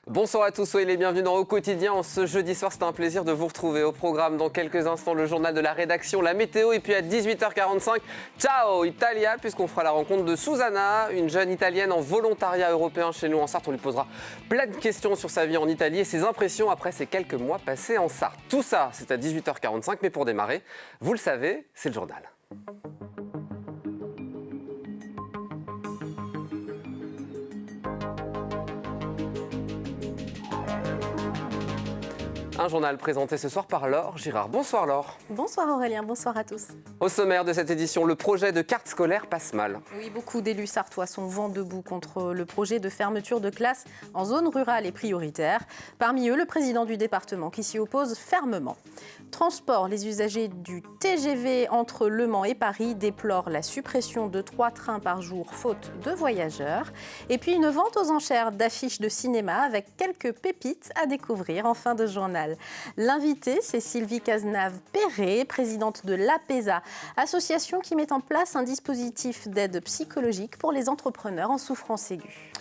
Bonsoir à tous, soyez les bienvenus dans Au Quotidien. Ce jeudi soir, c'est un plaisir de vous retrouver au programme. Dans quelques instants, le journal de la rédaction, la météo. Et puis à 18h45, ciao Italia, puisqu'on fera la rencontre de Susanna, une jeune italienne en volontariat européen chez nous en Sarthe. On lui posera plein de questions sur sa vie en Italie et ses impressions après ces quelques mois passés en Sarthe. Tout ça, c'est à 18h45, mais pour démarrer, vous le savez, c'est le journal. Un journal présenté ce soir par Laure Girard. Bonsoir Laure. Bonsoir Aurélien, bonsoir à tous. Au sommaire de cette édition, le projet de carte scolaire passe mal. Oui, beaucoup d'élus sarthois sont vent debout contre le projet de fermeture de classes en zone rurale et prioritaire. Parmi eux, le président du département qui s'y oppose fermement. Transport, les usagers du TGV entre Le Mans et Paris déplorent la suppression de 3 trains par jour faute de voyageurs. Et puis une vente aux enchères d'affiches de cinéma avec quelques pépites à découvrir en fin de journal. L'invitée, c'est Sylvie Cazenave-Perret, présidente de l'APESA, association qui met en place un dispositif d'aide psychologique pour les entrepreneurs en souffrance aiguë.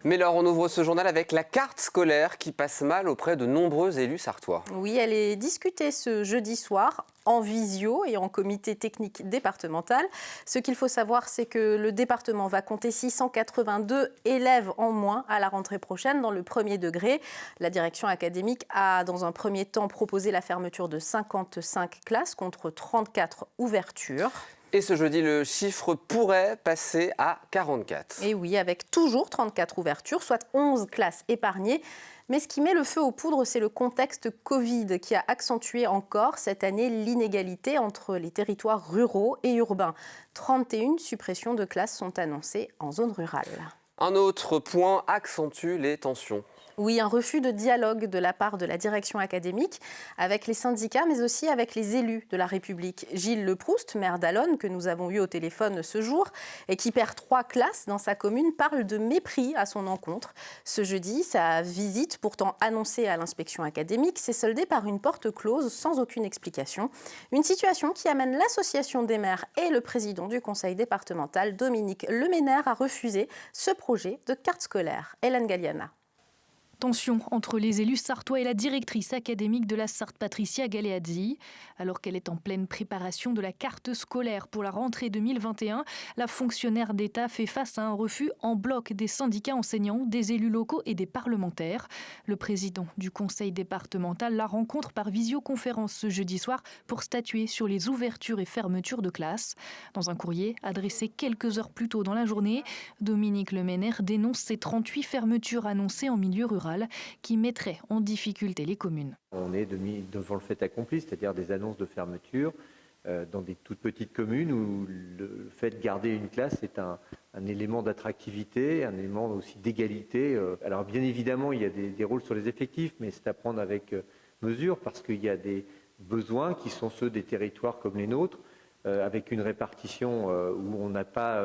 Mais Laure, on ouvre ce journal avec la carte scolaire qui passe mal auprès de nombreux élus sarthois. Oui, elle est discutée ce jeudi soir en visio et en comité technique départemental. Ce qu'il faut savoir, c'est que le département va compter 682 élèves en moins à la rentrée prochaine dans le premier degré. La direction académique a, dans un premier temps, proposé la fermeture de 55 classes contre 34 ouvertures. Et ce jeudi, le chiffre pourrait passer à 44. Et oui, avec toujours 34 ouvertures, soit 11 classes épargnées. Mais ce qui met le feu aux poudres, c'est le contexte Covid qui a accentué encore cette année l'inégalité entre les territoires ruraux et urbains. 31 suppressions de classes sont annoncées en zone rurale. Un autre point accentue les tensions. Oui, un refus de dialogue de la part de la direction académique avec les syndicats, mais aussi avec les élus de la République. Gilles Leproust, maire d'Allonne, que nous avons eu au téléphone ce jour, et qui perd 3 classes dans sa commune, parle de mépris à son encontre. Ce jeudi, sa visite, pourtant annoncée à l'inspection académique, s'est soldée par une porte close sans aucune explication. Une situation qui amène l'association des maires et le président du conseil départemental, Dominique Leménaire, à refuser ce projet de carte scolaire. Hélène Galliana. Tension entre les élus sarthois et la directrice académique de la Sarthe, Patricia Galeazzi. Alors qu'elle est en pleine préparation de la carte scolaire pour la rentrée 2021, la fonctionnaire d'État fait face à un refus en bloc des syndicats enseignants, des élus locaux et des parlementaires. Le président du conseil départemental la rencontre par visioconférence ce jeudi soir pour statuer sur les ouvertures et fermetures de classes. Dans un courrier adressé quelques heures plus tôt dans la journée, Dominique Leménaire dénonce ces 38 fermetures annoncées en milieu rural qui mettrait en difficulté les communes. On est devant le fait accompli, c'est-à-dire des annonces de fermeture dans des toutes petites communes où le fait de garder une classe est un élément d'attractivité, un élément aussi d'égalité. Alors bien évidemment, il y a des rôles sur les effectifs, mais c'est à prendre avec mesure parce qu'il y a des besoins qui sont ceux des territoires comme les nôtres, avec une répartition où on n'a pas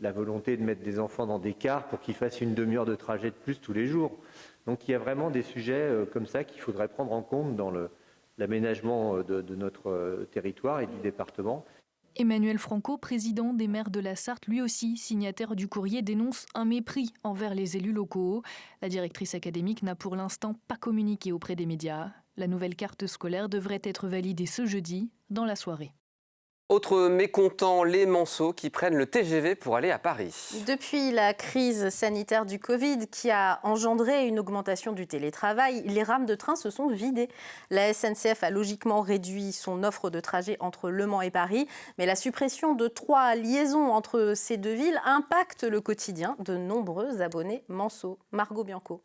la volonté de mettre des enfants dans des cars pour qu'ils fassent une demi-heure de trajet de plus tous les jours. Donc il y a vraiment des sujets comme ça qu'il faudrait prendre en compte dans l'aménagement de notre territoire et du département. Emmanuel Franco, président des maires de la Sarthe, lui aussi signataire du courrier, dénonce un mépris envers les élus locaux. La directrice académique n'a pour l'instant pas communiqué auprès des médias. La nouvelle carte scolaire devrait être validée ce jeudi dans la soirée. Autre mécontent, les Manceaux qui prennent le TGV pour aller à Paris. Depuis la crise sanitaire du Covid qui a engendré une augmentation du télétravail, les rames de train se sont vidées. La SNCF a logiquement réduit son offre de trajet entre Le Mans et Paris, mais la suppression de 3 liaisons entre ces deux villes impacte le quotidien de nombreux abonnés Manceaux. Margot Bianco.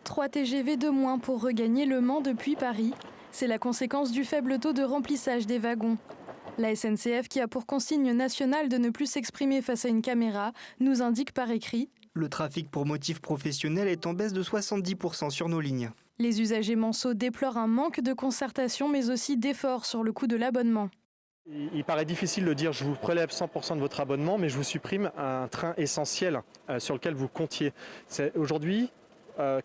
3 TGV de moins pour regagner Le Mans depuis Paris. C'est la conséquence du faible taux de remplissage des wagons. La SNCF, qui a pour consigne nationale de ne plus s'exprimer face à une caméra, nous indique par écrit « Le trafic pour motif professionnel est en baisse de 70% sur nos lignes ». Les usagers manceaux déplorent un manque de concertation, mais aussi d'efforts sur le coût de l'abonnement. Il paraît difficile de dire je vous prélève 100% de votre abonnement, mais je vous supprime un train essentiel sur lequel vous comptiez. Aujourd'hui,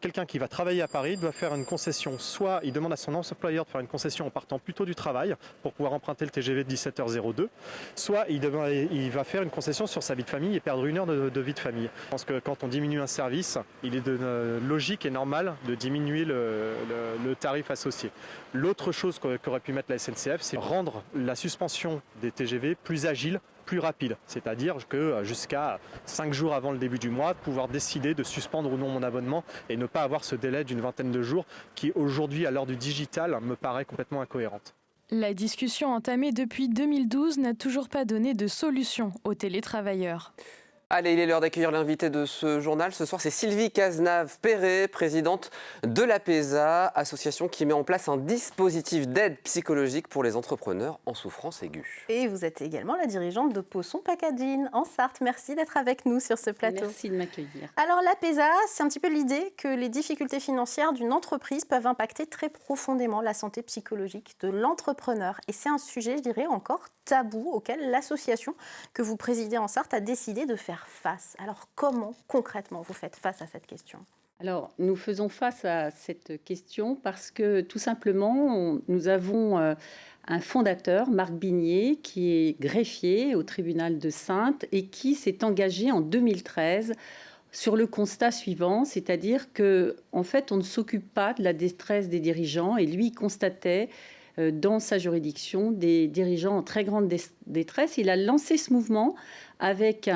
quelqu'un qui va travailler à Paris doit faire une concession. Soit il demande à son employeur de faire une concession en partant plus tôt du travail pour pouvoir emprunter le TGV de 17h02, soit il va faire une concession sur sa vie de famille et perdre 1 heure de vie de famille. Je pense que quand on diminue un service, il est logique et normal de diminuer le tarif associé. L'autre chose qu'aurait pu mettre la SNCF, c'est rendre la suspension des TGV plus agile, plus rapide, c'est-à-dire que jusqu'à 5 jours avant le début du mois, pouvoir décider de suspendre ou non mon abonnement et ne pas avoir ce délai d'une vingtaine de jours qui aujourd'hui, à l'heure du digital, me paraît complètement incohérente. La discussion entamée depuis 2012 n'a toujours pas donné de solution aux télétravailleurs. Allez, il est l'heure d'accueillir l'invité de ce journal. Ce soir, c'est Sylvie Cazenave-Perret, présidente de l'APESA, association qui met en place un dispositif d'aide psychologique pour les entrepreneurs en souffrance aiguë. Et vous êtes également la dirigeante de Poisson Packaging en Sarthe. Merci d'être avec nous sur ce plateau. Merci de m'accueillir. Alors l'APESA, c'est un petit peu l'idée que les difficultés financières d'une entreprise peuvent impacter très profondément la santé psychologique de l'entrepreneur. Et c'est un sujet, je dirais, encore tabou auquel l'association que vous présidez en Sarthe a décidé de faire face. Alors comment concrètement vous faites face à cette question ? Alors nous faisons face à cette question parce que tout simplement nous avons un fondateur, Marc Bigné, qui est greffier au tribunal de Saintes et qui s'est engagé en 2013 sur le constat suivant, c'est-à-dire que en fait on ne s'occupe pas de la détresse des dirigeants et lui constatait dans sa juridiction des dirigeants en très grande détresse. Il a lancé ce mouvement avec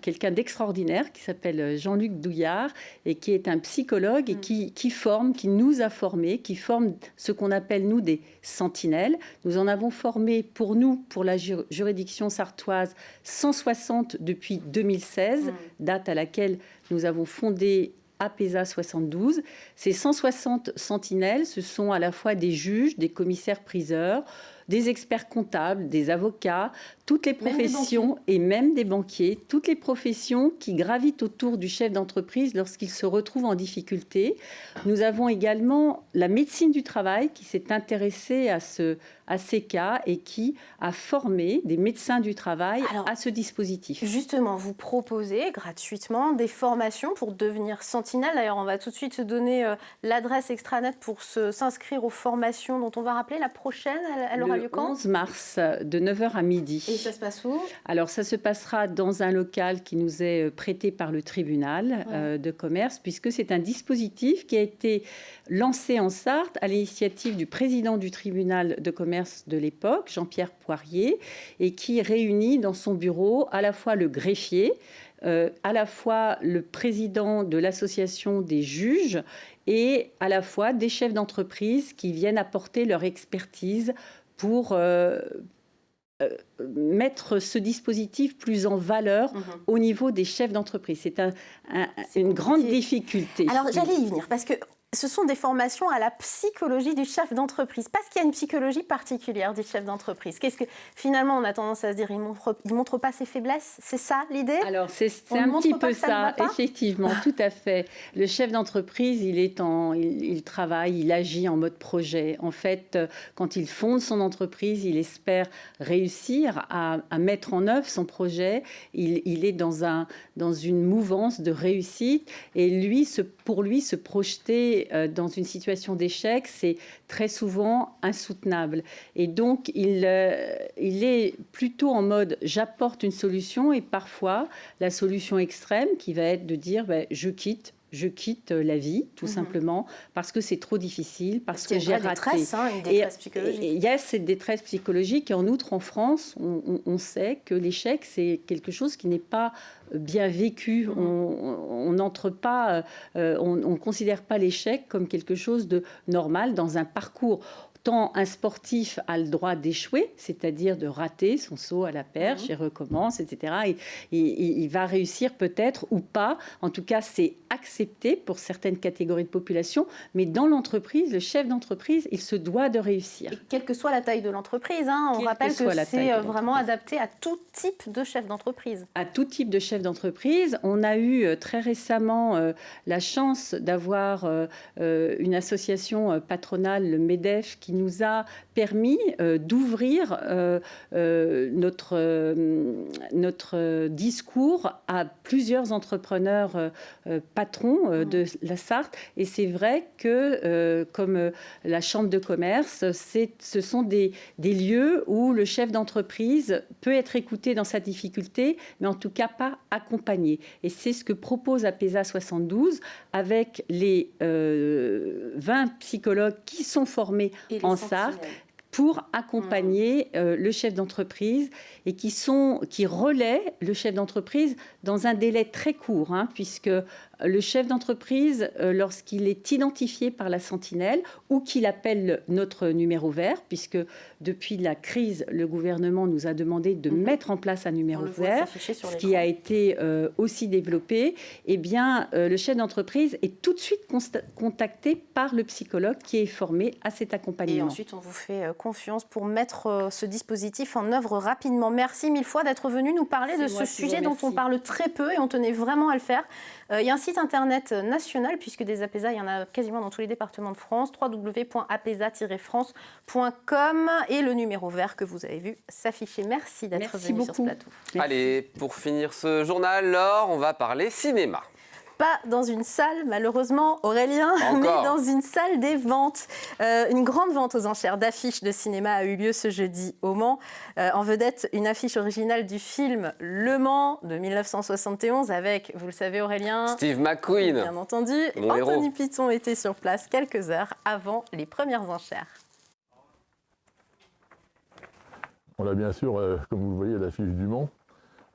quelqu'un d'extraordinaire qui s'appelle Jean-Luc Douillard et qui est un psychologue et qui forme, qui nous a formés, qui forme ce qu'on appelle nous des sentinelles. Nous en avons formé pour nous, pour la juridiction sartoise, 160 depuis 2016, date à laquelle nous avons fondé APESA 72. Ces 160 sentinelles, ce sont à la fois des juges, des commissaires-priseurs, des experts comptables, des avocats, toutes les professions et même des banquiers, toutes les professions qui gravitent autour du chef d'entreprise lorsqu'il se retrouve en difficulté. Nous avons également la médecine du travail qui s'est intéressée à ces cas et qui a formé des médecins du travail à ce dispositif. Justement, vous proposez gratuitement des formations pour devenir sentinelle. D'ailleurs, on va tout de suite se donner l'adresse extranet pour s'inscrire aux formations dont on va rappeler la prochaine. Elle aura lieu quand ? Le 11 mars, de 9h à midi. Et ça se passe où ? Alors, ça se passera dans un local qui nous est prêté par le tribunal de commerce, puisque c'est un dispositif qui a été lancé en Sarthe à l'initiative du président du tribunal de commerce de l'époque, Jean-Pierre Poirier, et qui réunit dans son bureau à la fois le greffier, à la fois le président de l'association des juges et à la fois des chefs d'entreprise qui viennent apporter leur expertise pour mettre ce dispositif plus en valeur au niveau des chefs d'entreprise. C'est une grande difficulté. Alors j'allais y venir parce que ce sont des formations à la psychologie du chef d'entreprise, parce qu'il y a une psychologie particulière du chef d'entreprise. Qu'est-ce que finalement on a tendance à se dire, il montre pas ses faiblesses, c'est ça l'idée ? Alors c'est un petit peu ça, effectivement, tout à fait. Le chef d'entreprise, il travaille, il agit en mode projet. En fait, quand il fonde son entreprise, il espère réussir à mettre en œuvre son projet. Il est dans une mouvance de réussite, et pour lui se projeter dans une situation d'échec, c'est très souvent insoutenable. Et donc, il est plutôt en mode « j'apporte une solution » et parfois, la solution extrême qui va être de dire « je quitte la vie, tout simplement, parce que c'est trop difficile, parce que j'ai raté. » Une détresse psychologique. Et il y a cette détresse psychologique. Et en outre, en France, on sait que l'échec, c'est quelque chose qui n'est pas bien vécu. On n'entre pas, on ne considère pas l'échec comme quelque chose de normal dans un parcours. Tant un sportif a le droit d'échouer, c'est-à-dire de rater son saut à la perche et recommence, etc. Il va réussir peut-être ou pas. En tout cas, c'est accepté pour certaines catégories de population. Mais dans l'entreprise, le chef d'entreprise, il se doit de réussir. Et quelle que soit la taille de l'entreprise, on rappelle que c'est vraiment adapté à tout type de chef d'entreprise. À tout type de chef d'entreprise. On a eu très récemment la chance d'avoir une association patronale, le MEDEF, qui nous a permis d'ouvrir notre discours à plusieurs entrepreneurs patrons de la Sarthe. Et c'est vrai que, comme la Chambre de commerce, ce sont des lieux où le chef d'entreprise peut être écouté dans sa difficulté, mais en tout cas pas accompagné. Et c'est ce que propose APESA 72 avec les 20 psychologues qui sont formés en Sarthe pour accompagner le chef d'entreprise et qui relaient le chef d'entreprise dans un délai très court, puisque le chef d'entreprise, lorsqu'il est identifié par la sentinelle ou qu'il appelle notre numéro vert, puisque depuis la crise, le gouvernement nous a demandé de mettre en place un numéro vert, ce qui a été aussi développé, eh bien, le chef d'entreprise est tout de suite contacté par le psychologue qui est formé à cet accompagnement. Et ensuite, on vous fait confiance pour mettre ce dispositif en œuvre rapidement. Merci mille fois d'être venu nous parler de ce sujet dont on parle très peu et on tenait vraiment à le faire. Il y a un site internet national, puisque des APESA, il y en a quasiment dans tous les départements de France, www.apesa-france.com, et le numéro vert que vous avez vu s'afficher. Merci d'être venu sur ce plateau. Merci. Allez, pour finir ce journal, Laure, on va parler cinéma. Pas dans une salle, malheureusement, Aurélien, mais dans une salle des ventes. Une grande vente aux enchères d'affiches de cinéma a eu lieu ce jeudi au Mans. En vedette, une affiche originale du film Le Mans de 1971 avec, vous le savez Aurélien, Steve McQueen. Bien entendu. Anthony Piton était sur place quelques heures avant les premières enchères. On a bien sûr, comme vous le voyez, l'affiche du Mans.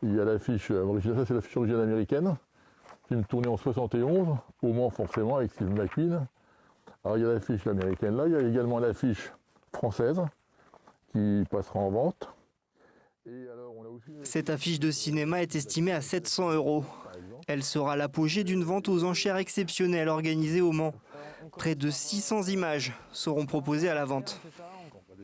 Il y a l'affiche originale, ça c'est l'affiche originale américaine. Film tourné en 71, au Mans forcément, avec Steve McQueen. Alors il y a l'affiche américaine là, il y a également l'affiche française qui passera en vente. Et alors, on a aussi... Cette affiche de cinéma est estimée à 700 €. Elle sera l'apogée d'une vente aux enchères exceptionnelle organisée au Mans. Près de 600 images seront proposées à la vente.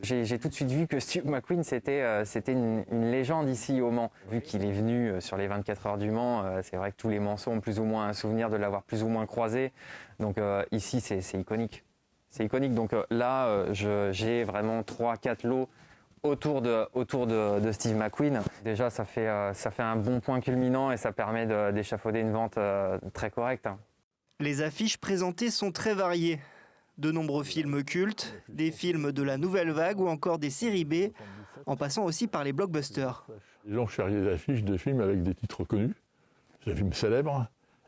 J'ai tout de suite vu que Steve McQueen, c'était une légende ici au Mans. Vu qu'il est venu sur les 24 heures du Mans, c'est vrai que tous les Manceaux ont plus ou moins un souvenir de l'avoir plus ou moins croisé. Donc ici, c'est iconique. C'est iconique. Donc là, j'ai vraiment 3-4 lots autour de Steve McQueen. Déjà, ça fait un bon point culminant et ça permet d'échafauder une vente très correcte. Les affiches présentées sont très variées. De nombreux films cultes, des films de la nouvelle vague ou encore des séries B, en passant aussi par les blockbusters. Les gens cherchent des affiches de films avec des titres connus, des films célèbres,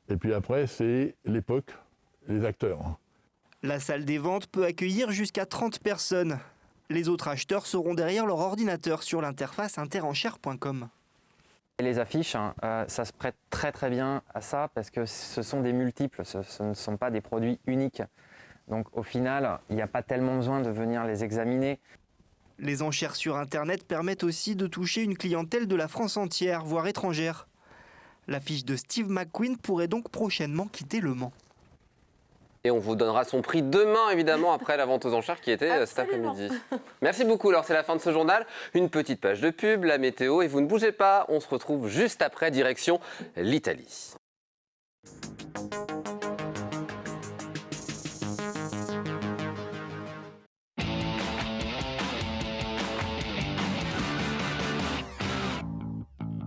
et puis après c'est l'époque, les acteurs. La salle des ventes peut accueillir jusqu'à 30 personnes. Les autres acheteurs seront derrière leur ordinateur sur l'interface interenchères.com. Les affiches, ça se prête très très bien à ça parce que ce sont des multiples, ce ne sont pas des produits uniques. Donc au final, il n'y a pas tellement besoin de venir les examiner. Les enchères sur Internet permettent aussi de toucher une clientèle de la France entière, voire étrangère. L'affiche de Steve McQueen pourrait donc prochainement quitter Le Mans. Et on vous donnera son prix demain, évidemment, après la vente aux enchères qui était cet après-midi. Merci beaucoup, Laure. C'est la fin de ce journal. Une petite page de pub, la météo. Et vous ne bougez pas, on se retrouve juste après, direction l'Italie.